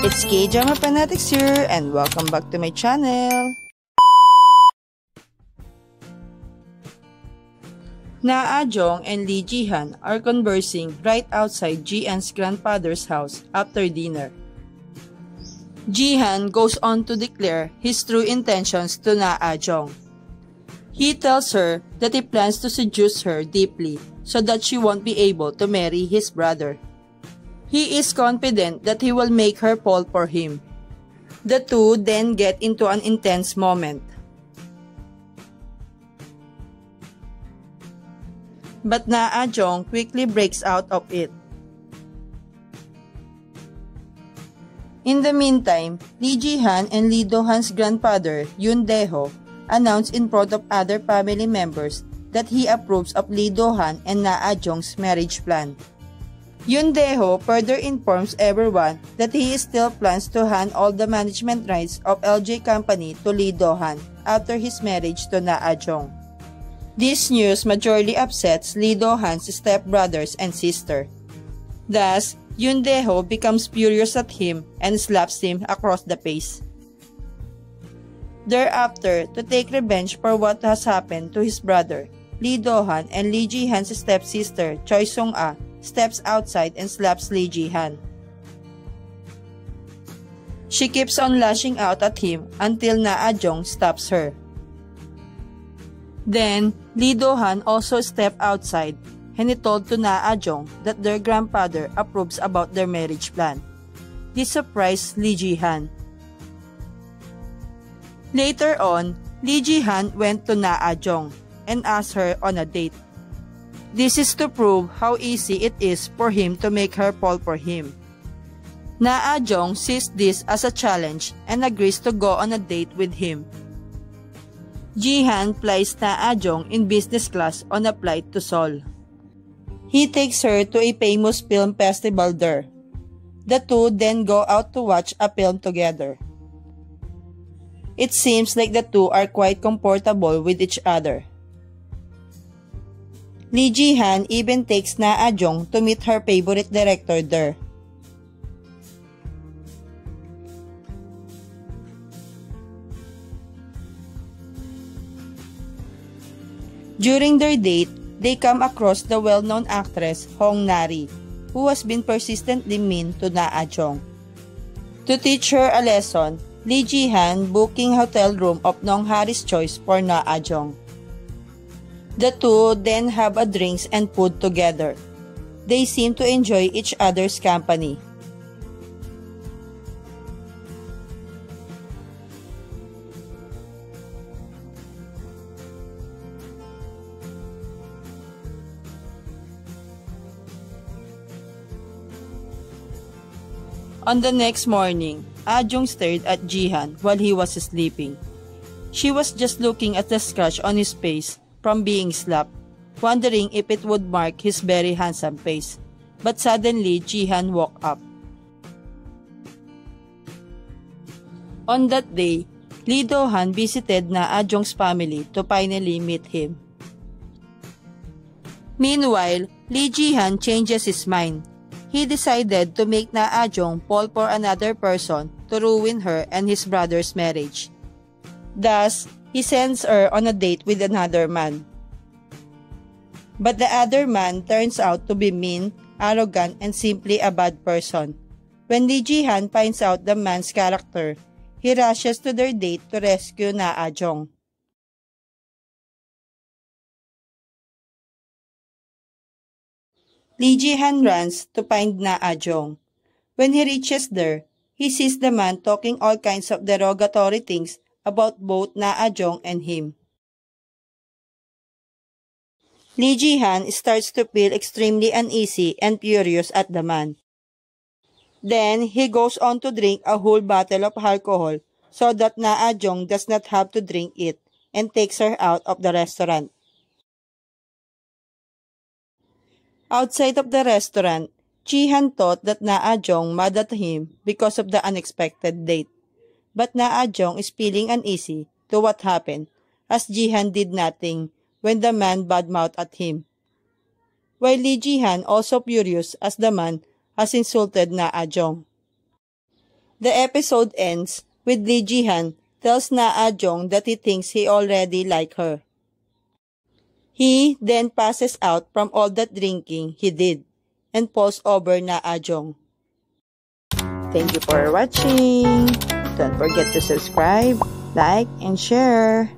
It's K-Drama Fanatics here and welcome back to my channel. Na Ah-jong and Lee Ji-han are conversing right outside Ji-an's grandfather's house after dinner. Ji-han goes on to declare his true intentions to Na Ah-jong. He tells her that he plans to seduce her deeply so that she won't be able to marry his brother. He is confident that he will make her fall for him. The two then get into an intense moment. But Na Ah-jong quickly breaks out of it. In the meantime, Lee Ji-han and Lee Do-han's grandfather, Yoon Dae-ho, announced in front of other family members that he approves of Lee Do-han and Na Ah-jong's marriage plan. Yoon Dae-ho further informs everyone that he still plans to hand all the management rights of LG Company to Lee Do-han after his marriage to Na Ah-jong. This news majorly upsets Lee Do-han's stepbrothers and sister. Thus, Yoon Dae-ho becomes furious at him and slaps him across the face. Thereafter, to take revenge for what has happened to his brother, Lee Do-han and Lee Ji-han's stepsister, Choi Sung-ah, steps outside and slaps Lee Ji-han. She keeps on lashing out at him until Na Ah-jong stops her. Then, Lee Do-han also stepped outside and he told to Na Ah-jong that their grandfather approves about their marriage plan. This surprised Lee Ji-han. Later on, Lee Ji-han went to Na Ah-jong and asked her on a date. This is to prove how easy it is for him to make her fall for him. Na Ah-jong sees this as a challenge and agrees to go on a date with him. Ji-han flies Na Ah-jong in business class on a flight to Seoul. He takes her to a famous film festival there. The two then go out to watch a film together. It seems like the two are quite comfortable with each other. Lee Ji-han even takes Na Ah-jong to meet her favorite director there. During their date, they come across the well-known actress Hong Nari, who has been persistently mean to Na Ah-jong. To teach her a lesson, Lee Ji-han booking hotel room of Nong Hari's choice for Na Ah-jong. The two then have a drinks and food together. They seem to enjoy each other's company. On the next morning, Ah-jong stared at Ji-han while he was sleeping. She was just looking at the scratch on his face from being slapped, wondering if it would mark his very handsome face. But suddenly, Ji-han woke up. On that day, Lee Do-han visited Na Ah-jong's family to finally meet him. Meanwhile, Lee Ji-han changes his mind. He decided to make Na Ah-jong fall for another person to ruin her and his brother's marriage. Thus, he sends her on a date with another man. But the other man turns out to be mean, arrogant, and simply a bad person. When Lee Ji-han finds out the man's character, he rushes to their date to rescue Na Ah-jong. Lee Ji-han runs to find Na Ah-jong. When he reaches there, he sees the man talking all kinds of derogatory things about both Na Ah-jong and him. Lee Ji-han starts to feel extremely uneasy and furious at the man. Then, he goes on to drink a whole bottle of alcohol so that Na Ah-jong does not have to drink it and takes her out of the restaurant. Outside of the restaurant, Ji-han thought that Na Ah-jong mad at him because of the unexpected date. But Na Ah-jong is feeling uneasy to what happened as Ji-han did nothing when the man badmouthed at him. While Lee Ji-han also furious as the man has insulted Na Ah-jong. The episode ends with Lee Ji-han tells Na Ah-jong that he thinks he already like her. He then passes out from all that drinking he did and falls over Na Ah-jong. Thank you for watching. Don't forget to subscribe, like, and share.